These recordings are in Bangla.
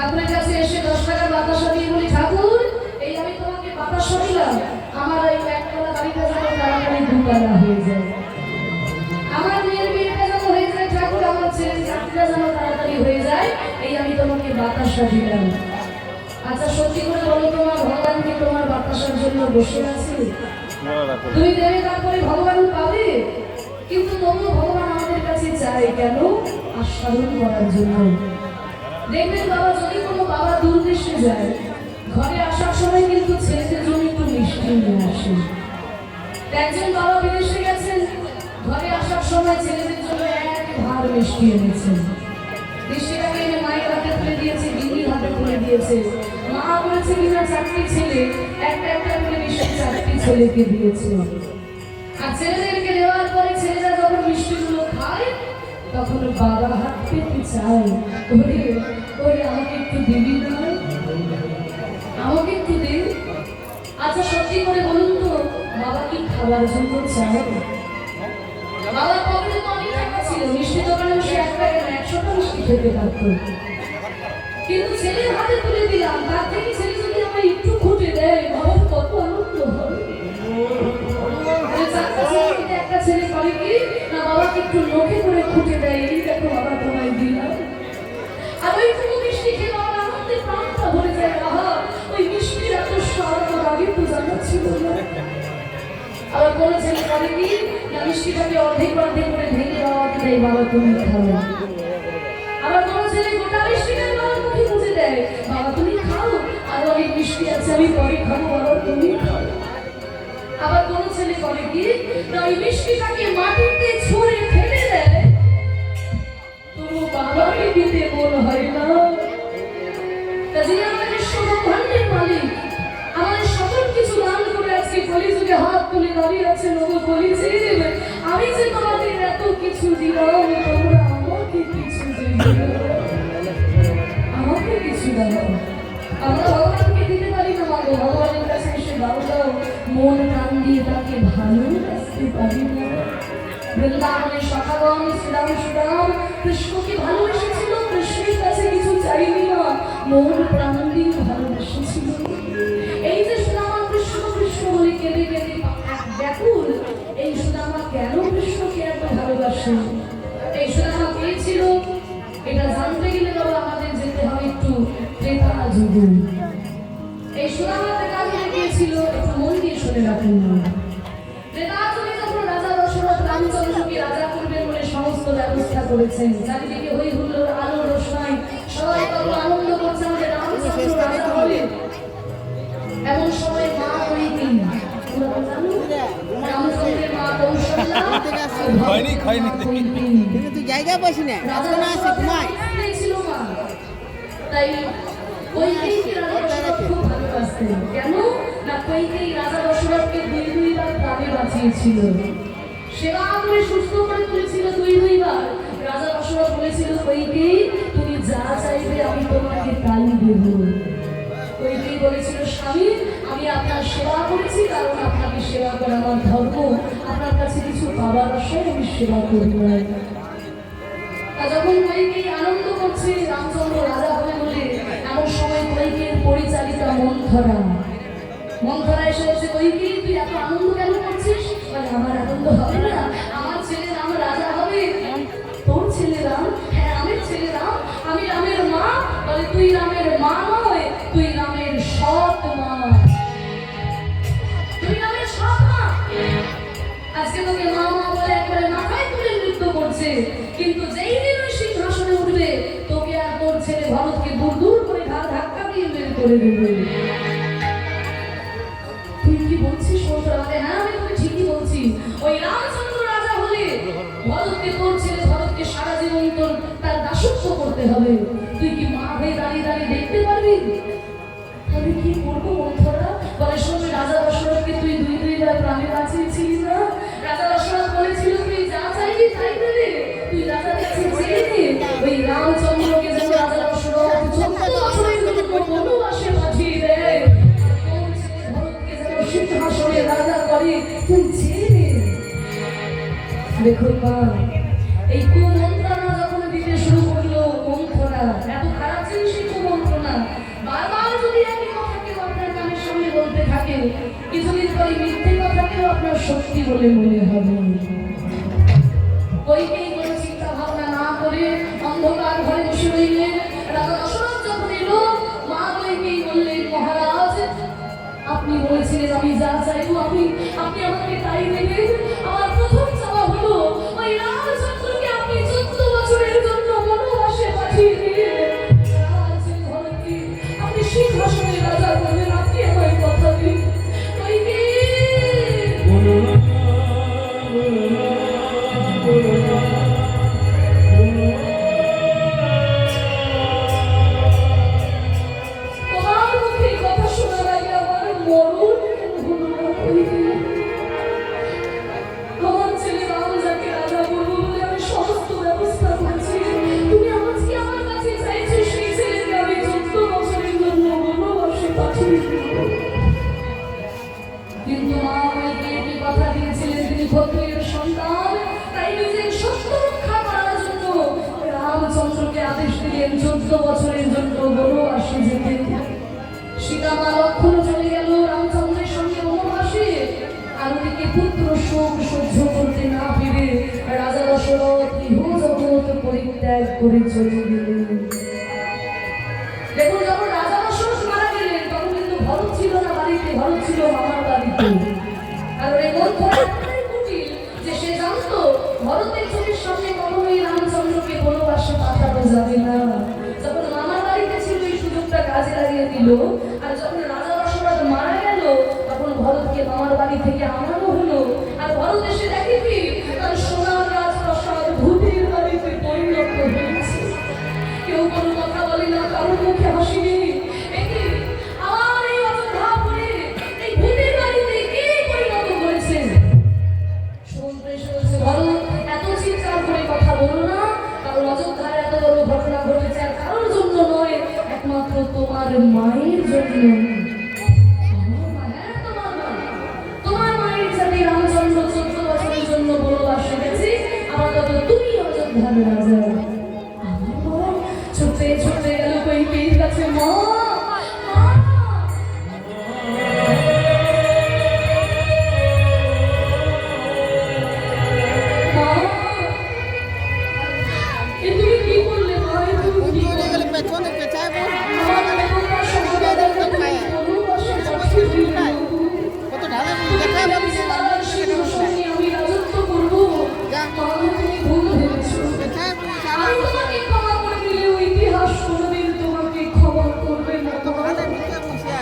ঠাকুরের কাছে এসে 10 টাকার বাতাসা দিয়ে বলি, ঠাকুর এই আমি তোমাকে বাতাসা দিলাম, আমার এই একতলা বাড়িটা যেন তাড়াতাড়ি দুতলা হয়ে যায়, আমার মেয়ের বিয়েটা যেন হয়ে যায়, ঠাকুর আমার ছেলের চাকরিটা যেন তাড়াতাড়ি হয়ে যায়, এই আমি তোমাকে বাতাসা দিলাম। আচ্ছা সত্যি করে বলো, তোমার ভগবান কি তোমার বাতাসার জন্য বসে আছে? তুমি দেবে তারপরে ভগবান পাবে, কিন্তু তবুও ভগবান আমাদের কাছে চায় কেন? আস্বাদন করার জন্য। দেখবেন বাবা, যদি কোনো বাবা দূর দেশে যায়, ঘরে আসার সময় কিন্তু ছেলেদের জন্য একটু মিষ্টি নিয়ে আসে। একজন বাবা বিদেশে গেছেন, ঘরে আসার সময় ছেলেদের জন্য এক ভার মিষ্টি এনেছেন। মিষ্টিটাকে এনে মায়ের হাতে তুলে দিয়েছে, দিদির হাতে তুলে দিয়েছে। মা বলেছে কিনা চারটি ছেলে, একটা একটা করে মিষ্টি চারটি ছেলেকে দিয়েছে। আর ছেলেদেরকে দেওয়ার পরে ছেলেরা যখন মিষ্টিগুলো খায়, তখন বাবা হাত পেতে চায়, ওরে ওরে আমাকে একটু দিবি না, আমাকে একটু দে। আচ্ছা সত্যি করে বলুন তো, বাবা কি খাবার জন্য চায়? বাবার পকেটে তো অনেক টাকা ছিল, মিষ্টি দোকানে বসে 1 টাকা 100টা মিষ্টি খেতে পারত, কিন্তু ছেলের হাতে তুলে দিলাম, তার থেকে ছেলে যদি আমায় একটু খুঁটে দেয়, বাবার কত আনন্দ হবে। একটা ছেলে করে কি না, বাবাকে একটু নখে করে খুঁটে দেয়, এই দেখো বাবা তোমায় দিলাম। আর ওইটুকু মিষ্টি খেয়ে বাবার আনন্দে প্রাণটা ভরে যায়। বাবা ওই মিষ্টির এত স্বাদ আমার আগে তো জানা ছিল না। আবার কোনো ছেলে করে কি না, মিষ্টিটাকে অর্ধেক অর্ধেক করে ভেঙে বাবাকে দেয়, বাবা তুমি খাও। আবার কোনো ছেলে গোটা মিষ্টিটাকে বাবার মুখে মুছে দেয়, বাবা তুমি খাও, আর অনেক মিষ্টি আছে আমি পরে খাবো, বাবা তুমি খাও। আবার কোন ছেলে করে কি না, ওই মিষ্টিটাকে মাটিতে ছুঁড়ে ফেলে দেয়, তবু বাবাকে দিতে মন হয় না। কাজে আমাদের সর্বভাণ্ডের মালিক আমাদের সকল কিছু দান করে আজকে কলিযুগে হাত তুলে দাঁড়িয়ে আছেন। ওগো কলিযুগ, আমি যে তোমাদের এত কিছু দিলাম, তোমরা আমাকে কিছু দিলে, আমাকে কিছু দাও। আমরা ভগবানকে দিতে পারি না, মাগো ভগবানের কাছে এসে দাও দাও, মন প্রাণ দিয়ে তাকে ভালোবাসতে পারি না। বৃন্দাবনের সখাগণ শ্রীরাম সুরাম কৃষ্ণকে ভালোবেসেছিল, কৃষ্ণের কাছে কিছু চাইনি না, মন প্রাণ দিয়ে ভালোবেসেছিল। এই যে সুদামা কৃষ্ণ কৃষ্ণ বলে কেঁদে কেঁদে ব্যাকুল, এই সুদামা কেন কৃষ্ণকে এত ভালোবাসে? এই সুদামা পেয়েছিল, এটা জানতে গেলে বাবা আমাদের যেতে হবে একটু ত্রেতা যুগে। এই সুদামার কাছে গিয়েছিল, একটু মন দিয়ে শুনে রাখুন না। ত্রেতা যুগে যখন রাজা দশরথ রামচন্দ্রকে রাজা করবেন বলে সমস্ত ব্যবস্থা করেছেন, চারিদিকে হই হুল্লোড় আলো রোশনাই, সবাই কত আনন্দ করছেন যে রামচন্দ্র রাজা হবে। এমন সময় মা কৈকেয়ী, রামচন্দ্রের মা কৌশল্যা, জায়গা পাইছি না, ছিল মা। তাই কৈকেয়ীকে রাজা দশরথ খুব ভালোবাসতেন। কেন না, কৈকেয়ী রাজা দশরথকে 2 বার প্রাণে বাঁচিয়েছিল, সেবা করে সুস্থ করে তুলেছিল 2 বার। রাজা দশরথ বলেছিল, কৈকেয়ী তুমি যা চাইবে আমি তোমাকে তাই দেব। কৈকেয়ী বলেছিল, স্বামী আমি আপনার সেবা করেছি, কারণ আপনাকে সেবা করা আমার ধর্ম, আপনার কাছে কিছু পাবার আশায় আমি সেবা করি না। যখন কৈকেয়ী আনন্দ করছে রামচন্দ্র রাজা হবে বলে, এমন সময় কৈকেয়ীর পরিচালিকা মন্থরা এসে বলছে, কৈকেয়ী তুই এত আনন্দ কেন করছিস? বলে, আমার আনন্দ হবে না, আমার ছেলে রাম রাজা হবে। তোর ছেলে রাম? হ্যাঁ আমার ছেলে রাম, আমি রামের মা। বলে, তুই রামের মা নয়, তুই রামের সৎ মা, তুই রামের সৎ মা। আজকে তোকে মা মা বলে একবারে মাথায় তুলে নৃত্য করছে, কিন্তু যেই দিন ওই সিংহাসনে উঠবে, তোকে আর তোর ছেলে ভরতকে দূর দূর করে ঘাড় ধাক্কা দিয়ে বের করে দেবে। তুই কি বলছিস মন্থরা? হ্যাঁ আমি তোকে ঠিকই বলছি। ওই রামচন্দ্র রাজা হলে ভরতকে, তোর ছেলে ভরতকে সারা জীবন তোর তার দাসত্ব করতে হবে। তুই কি মা হয়ে দাঁড়িয়ে দাঁড়িয়ে দেখতে পারবি? আমি কি করবো মন্থরা? বলে, শোন, রাজা দশরথকে তুই 2 বার প্রাণে বাঁচিয়েছিলি না? রাজা দশরথ বলেছিল তুই যা চাইবি তাই দেবে, তুই রাজার কাছে চেয়ে নে। ওই রামচন্দ্রকে যেন রাজা দশরথ 14 বছরের জন্য বনবাসে পাঠিয়ে দেয়, ভরতকে যেন সিংহাসনে রাজা করে, তুই চেয়ে নে। দেখো মা, এই কুমন্ত্রণা যখন দিতে শুরু করলো মন্থরা, এত খারাপ জিনিসই কুমন্ত্রণা। বলে মনে হবে। কইকেই কোনো চিন্তা ভাবনা না করে অন্ধকার ঘরে বসে রইলেন। রাজা দশরথ যখন এলো, মা কইকেই বললেন, মহারাজ আপনি বলেছিলেন আমি যা চাইবো আপনি আমাকে তাই দেবেন। আমার প্রথম চাওয়া হলো ওই রামচন্দ্রকে আপনি 14 বছরের জন্য বনবাসে পাঠিয়ে দিলেন। রাজধরকে আপনি সিংহাসনে রাজা করবেন, আপনি আমায় কথা দিন। কইকেই তোমার মুখে কথা শোনার আগে আমার মরণ হলো না। কইকেই আমার ছেলে রাম যাকে রাজা বলবো বলে আমি সমস্ত ব্যবস্থা করছি। তুমি আজকে আমার কাছে চাইছো সেই ছেলেকে আমি 14 বছরের জন্য বনবাসে পাঠিয়ে দেব। কিন্তু মা আমাকে কি কথা দিয়েছিলেন, তিনি ক্ষত্রিয়ের সন্তান, তাই নিজের সত্য রক্ষা করার জন্য রামচন্দ্রকে আদেশ দিলেন 14 বছরের জন্য বনবাসে যেতে। সীতা মা লক্ষণ চলে গেল রামচন্দ্রের সঙ্গে বনবাসে। আর ওদিকে পুত্র শোক সহ্য করতে না পেরে রাজা দশরথ ইহজগৎ পরিত্যাগ করে চলে গেলেন। দেখুন, যখন রাজা দশরথ মারা গেলেন তখন কিন্তু ভরত ছিল না বাড়িতে, ভরত ছিল মামার বাড়িতে। আর ওই মন্ত্র এতটাই কুটিল যে সে জানতো ভরতের চোখের সামনে কখনোই রামচন্দ্রকে বনবাসে পাঠানো যাবে না। যখন মামার বাড়িতে ছিল এই সুযোগটা কাজে লাগিয়ে দিল। আর যখন রাজা দশরথ মারা গেল তখন ভরতকে মামার বাড়ি থেকে আনানো হলো। আর ভরত এসে দেখে কি তার সোনার রাজপ্রাসাদ ভূতের বাড়িতে পরিণত হয়েছে। কেউ কোনো কথা বলে না, কারোর মুখে হাসি নেই। আমার এই অযোধ্যাপুরে এই ভূতের বাড়িতে কে পরিণত করেছে? সমুদ্রে এসে বলছে, ভরত এত চিৎকার করে কথা বলো না, কারণ অযোধ্যার এত বড় ঘটনা ঘটেছে আর কারোর জন্য নয়, একমাত্র তোমার মায়ের জন্য। তোমার মায়ের সাথে রামচন্দ্র 14 বছরের জন্য বনবাসে গেছে, আপাতত তুমি অযোধ্যার রাজা। আমার মা ছুটতে ছুটতে গেল কইকেয়ীর কাছে, মা তুমি কি করলে? মা তুমি কি করলে? পেছনে পেছায় বল কত ঢালে দেখা যাচ্ছে আমি রাজত্ব করবো। তুমি ভুল ভেবেছো। পেছায় আমি তোমাকে ক্ষমা করে দিলেও ইতিহাস কোনোদিন তোমাকে ক্ষমা করবে না।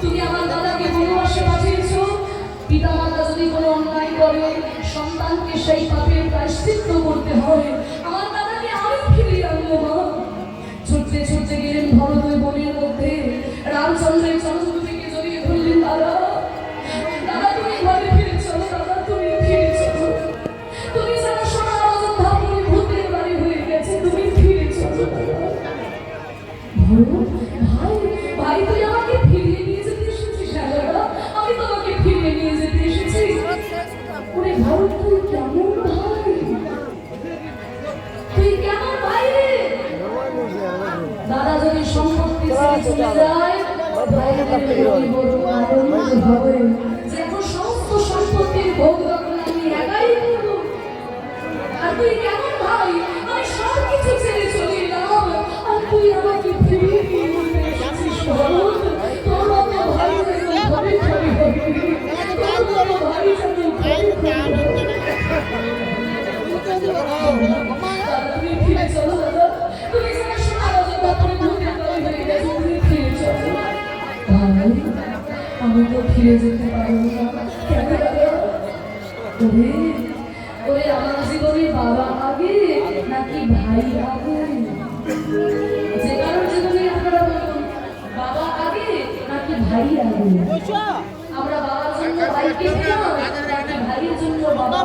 তুমি আমার দাদাকে বনবাসে পাঠিয়েছো। পিতা মাতা যদি কোনো অন্যায় করে সন্তানকে সেই পাপের প্রায়শ্চিত্ত করতে হয়। আমার দাদাকে আমি ফিরিয়ে আনবো। মা ছুটতে ছুটতে গেলেন ভরত ওই বনের মধ্যে, রামচন্দ্রের চরণ থেকে জড়িয়ে ধরলেন, দাদা দাদা তুমি ঘরে ফিরে চলো, দাদা তুমি ফিরে চলো। তুমি যেন সোনার অযোধ্যাপুরে ভূতের বাড়ি হয়ে গেছে, তুমি ফিরে চলো। ভরত ভাই ভাই তুই আমাকে ফিরিয়ে নিয়ে যেতে এসেছিস? হ্যাঁ দাদা আমি তোমাকে ফিরিয়ে নিয়ে যেতে এসেছি। ওরে ভরত তুই কেমন ভাই, তুই কেমন ভাই রে? দাদা যদি সম্পত্তি ছেড়ে চলে যায় ভাইদের বড় আনন্দ হবে যে এখন সমস্ত সম্পত্তির ভোগ যখন আমি একাই করবো। আর তুই কেমন ভাই, আমি সব কিছু ছেড়ে চলে এলাম আর তুই আমাকে ফিরিয়ে নিয়ে এসেছিস। ভরত তোর মতো ভাই ঘরে ঘরে হবে, তোর মতো ভাই যেন ঘরে ঘরে হবে। দাদা তুমি ফিরে চলো, দাদা তুমি যেন সোনার অযোধ্যাপুরে ভূতের বাড়ি হয়ে গেছে, তুমি ফিরে চলো। ভাই আমি তো ফিরে যেতে পারবো না। কেন দাদা? ওরে ওরে আমার জীবনে বাবা আগে নাকি ভাই আগে? যে কারোর জীবনে আপনারা বলুন বাবা আগে নাকি ভাই আগে? আমরা বাবার জন্য ভাইকে দিলাম নাকি ভাইয়ের জন্য বাবা?